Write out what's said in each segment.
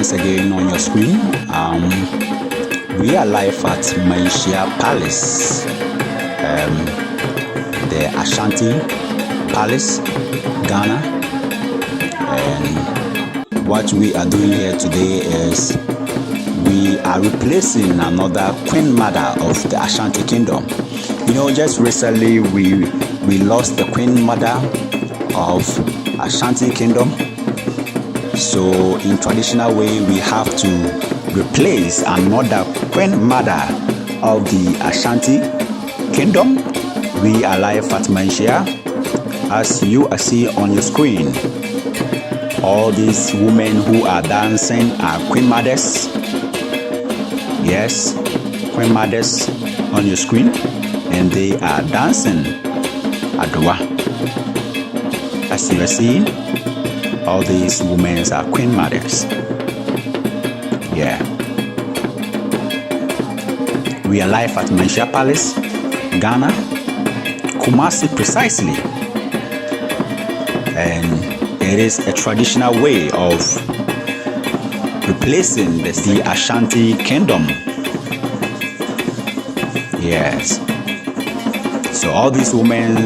once again on your screen. We are live at Manhyia Palace, the Ashanti Palace, Ghana. And what we are doing here today is we are replacing another Queen Mother of the Ashanti Kingdom. You know, just recently we lost the Queen Mother of Ashanti Kingdom. So in traditional way, we have to replace another Queen Mother of the Ashanti Kingdom. We are live at Manhyia, as you are seeing on your screen. All these women who are dancing are Queen Mothers. Yes, Queen Mothers on your screen, and they are dancing Adowa. As you are seeing, all these women are Queen Mothers. Yeah. We are live at Manhyia Palace, Ghana, Kumasi precisely. And it is a traditional way of replacing the Ashanti Kingdom. Yes. So all these women,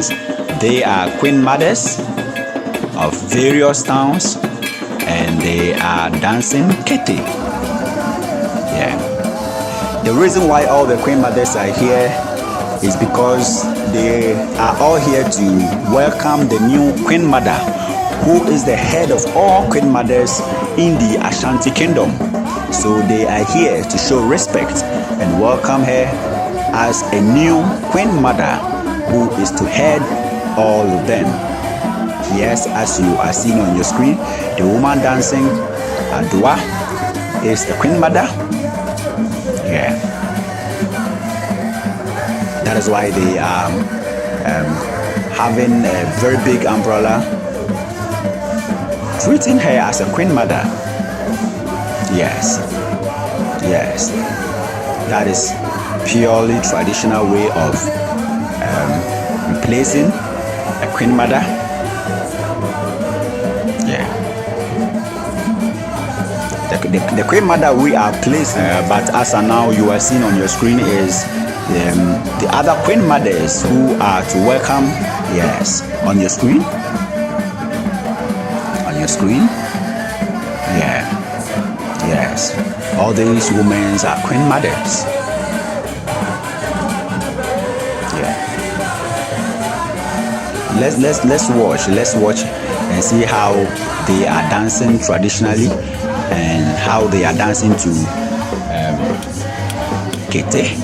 they are Queen Mothers of various towns, and they are dancing kete. Yeah. The reason why all the Queen Mothers are here is because they are all here to welcome the new Queen Mother, who is the head of all Queen Mothers in the Ashanti Kingdom. So they are here to show respect and welcome her as a new Queen Mother who is to head all of them. Yes, as you are seeing on your screen, the woman dancing Adowa is the Queen Mother. Yeah. That is why they are having a very big umbrella, treating her as a Queen Mother. Yes. Yes. That is purely traditional way of replacing a Queen Mother. The Queen Mother we are placing, but as of now you are seeing on your screen is the other Queen Mothers who are to welcome. Yes, on your screen. On your screen. Yeah. Yes. All these women are Queen Mothers. Yeah. Let's watch and see how they are dancing traditionally, and how they are dancing to kete.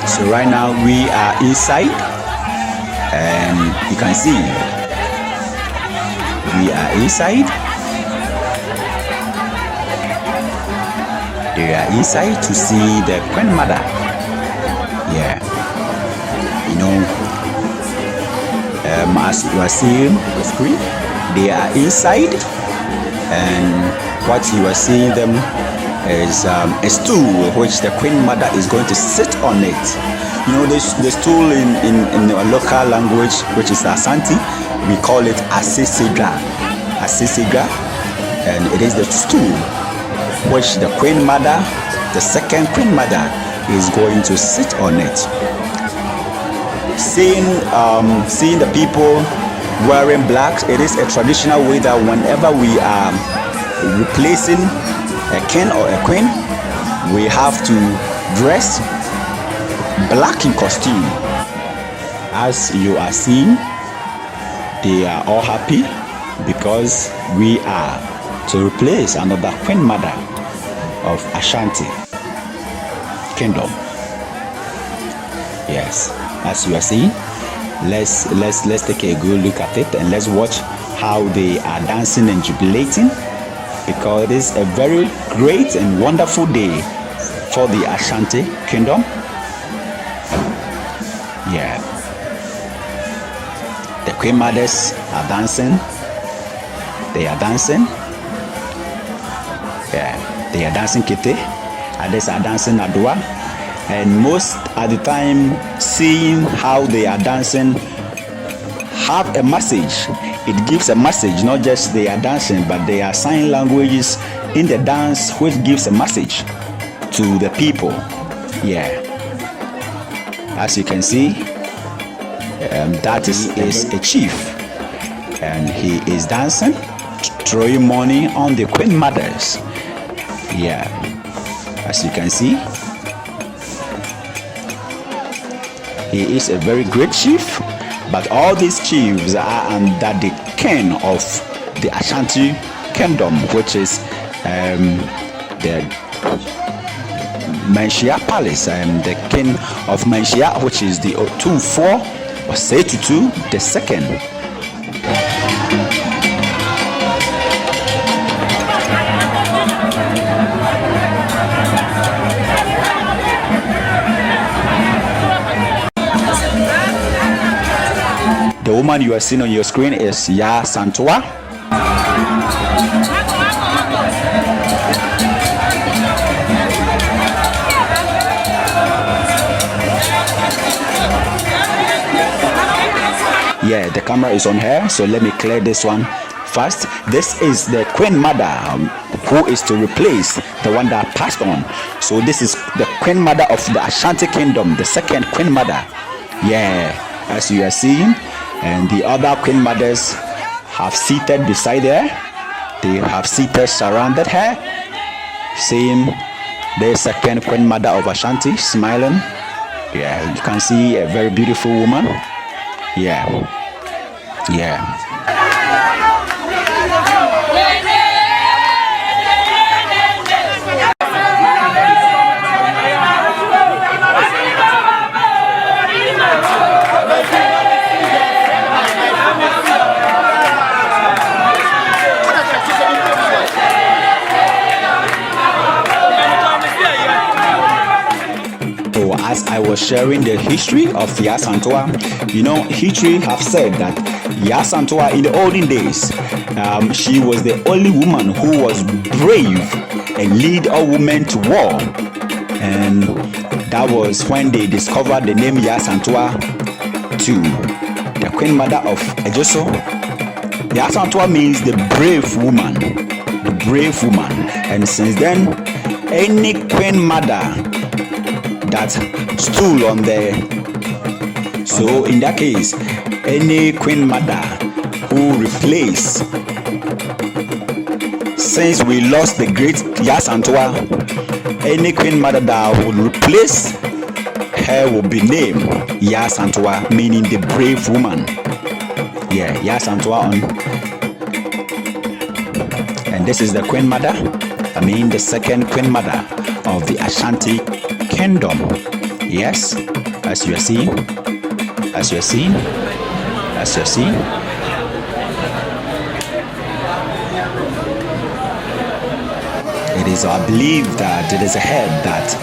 So right now we are inside, and you can see we are inside. They are inside to see the Queen Mother. Yeah. You know, as you are seeing on the screen, they are inside, and what you are seeing them is a stool which the Queen Mother is going to sit on it. You know, the stool in the local language, which is Asante, we call it Asesega. Asesega, and it is the stool which the Queen Mother, the second Queen Mother, is going to sit on it. Seeing the people wearing black, it is a traditional way that whenever we are replacing a king or a queen, we have to dress black in costume. As you are seeing, they are all happy because we are to replace another Queen Mother of Ashanti Kingdom. Yes. as you are seeing. Let's take a good look at it, and let's watch how they are dancing and jubilating, because it is a very great and wonderful day for the Ashanti Kingdom. Yeah, the Queen Mothers are dancing. They are dancing. Yeah, they are dancing kete. Others are dancing adua. And most at the time, seeing how they are dancing have a message. It gives a message, not just they are dancing, but they are sign languages in the dance which gives a message to the people. Yeah, as you can see, that is a chief, and he is dancing, throwing money on the Queen Mothers. Yeah, as you can see, he is a very great chief, but all these chiefs are under the king of the Ashanti Kingdom, which is the Manhyia Palace, and the king of Manhyia, which is the Otumfuo Osei the second. The woman you are seeing on your screen is Yaa Asantewaa. Yeah, the camera is on her, so let me clear this one first. This is the Queen Mother who is to replace the one that passed on. So this is the Queen Mother of the Ashanti Kingdom, the second Queen Mother. Yeah, as you are seeing. And the other Queen Mothers have seated beside her. They have seated surrounded her. Seeing the second Queen Mother of Ashanti smiling. Yeah, you can see a very beautiful woman. Yeah, yeah. As I was sharing the history of Yaa Asantewaa, you know, history have said that Yaa Asantewaa in the olden days, she was the only woman who was brave and lead all women to war. And that was when they discovered the name Yaa Asantewaa to the Queen Mother of Ejoso. Yaa Asantewaa means the brave woman, the brave woman. And since then, any Queen Mother that stood on there. So in that case, any Queen Mother who replaced, since we lost the great Yaa Asantewaa, any Queen Mother that would replace her will be named Yaa Asantewaa, meaning the brave woman. Yeah, Yaa Asantewaa on. And this is the Queen Mother, I mean the second Queen Mother of the Ashanti Kingdom. Yes, as you are seeing, as you are seeing, as you are seeing. It is our belief that it is ahead that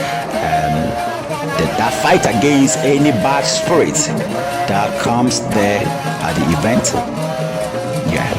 that fight against any bad spirit that comes there at the event. Yeah.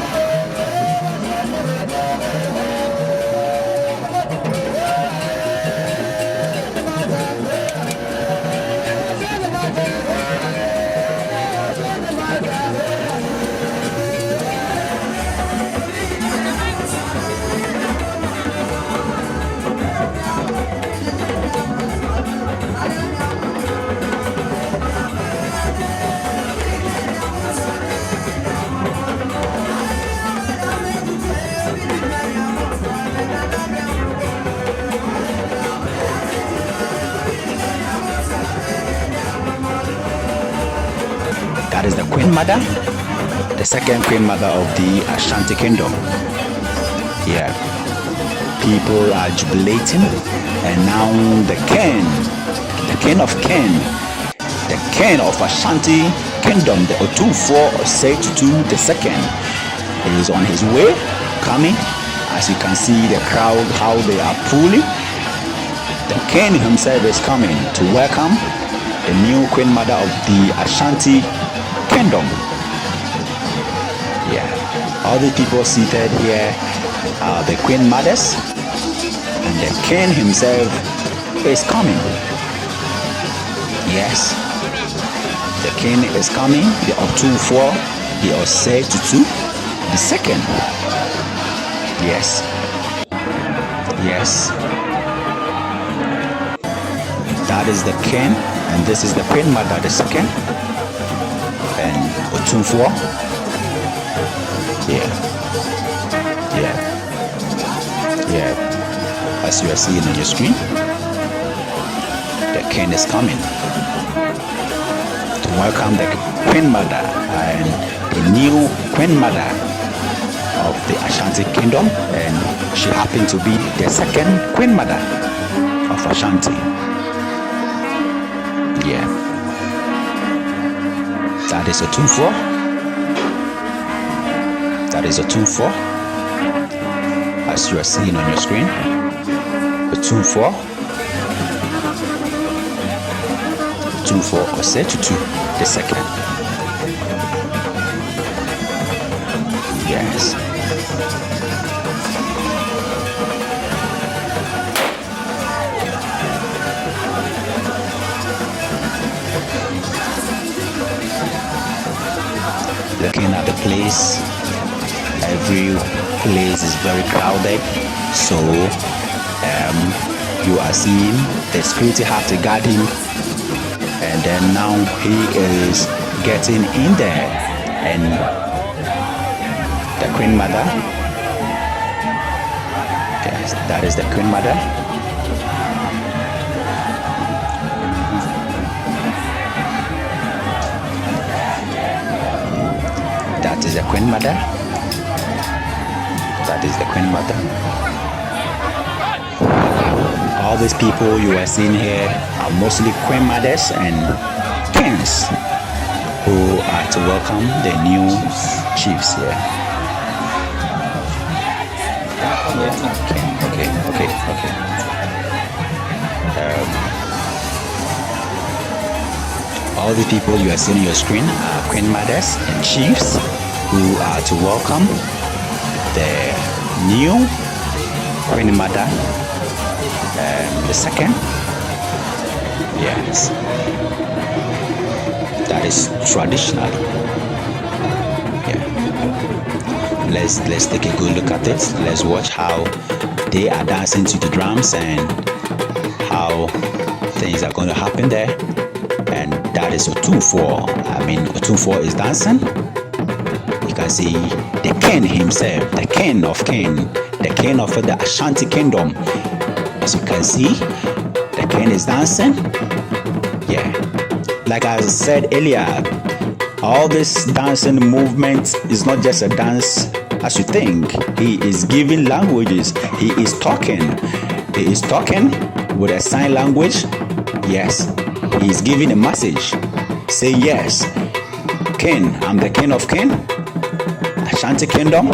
That is the Queen Mother, the second Queen Mother of the Ashanti Kingdom. Yeah, people are jubilating, and now the King of King, the the king of Ashanti Kingdom, the Otumfuo Osei-Tutu II, is on his way, coming. As you can see the crowd, how they are pulling. The king himself is coming to welcome the new queen mother of the Ashanti Kingdom. Yeah, all the people seated here are the queen mothers, and the king himself is coming. Yes, the king is coming, the Otumfuo, the Osei-Tutu II. Yes, yes. That is the king, and this is the queen mother, the second, and Otumfuo. Yeah, yeah, yeah. As you are seeing on your screen, the king is coming to welcome the queen mother and the new queen mother of the Ashanti Kingdom, and she happened to be the second queen mother of Ashanti. Yeah, that is Otumfuo. That is Otumfuo, as you are seeing on your screen. Otumfuo Osei-Tutu II. Yes. Looking at the place, every place is very crowded, so you are seeing the security have to guard him, and then now he is getting in there, and the queen mother, yes, that is the queen mother. That is the queen mother. That is the queen mother. All these people you are seeing here are mostly queen mothers and kings who are to welcome the new chiefs here. Okay. All the people you are seeing on your screen are queen mothers and chiefs who are to welcome the new queen mother, the second. Yes, that is traditional. Yeah. Let's take a good look at it. Let's watch how they are dancing to the drums and how things are going to happen there. And that is Otumfuo. Otumfuo is dancing. You can see the king himself, the king of the Ashanti Kingdom. As you can see, the king is dancing. Yeah, like I said earlier, all this dancing movement is not just a dance as you think. He is giving languages. He is talking with a sign language. Yes, he is giving a message. Say yes, king, I'm the king of Ashanti Kingdom.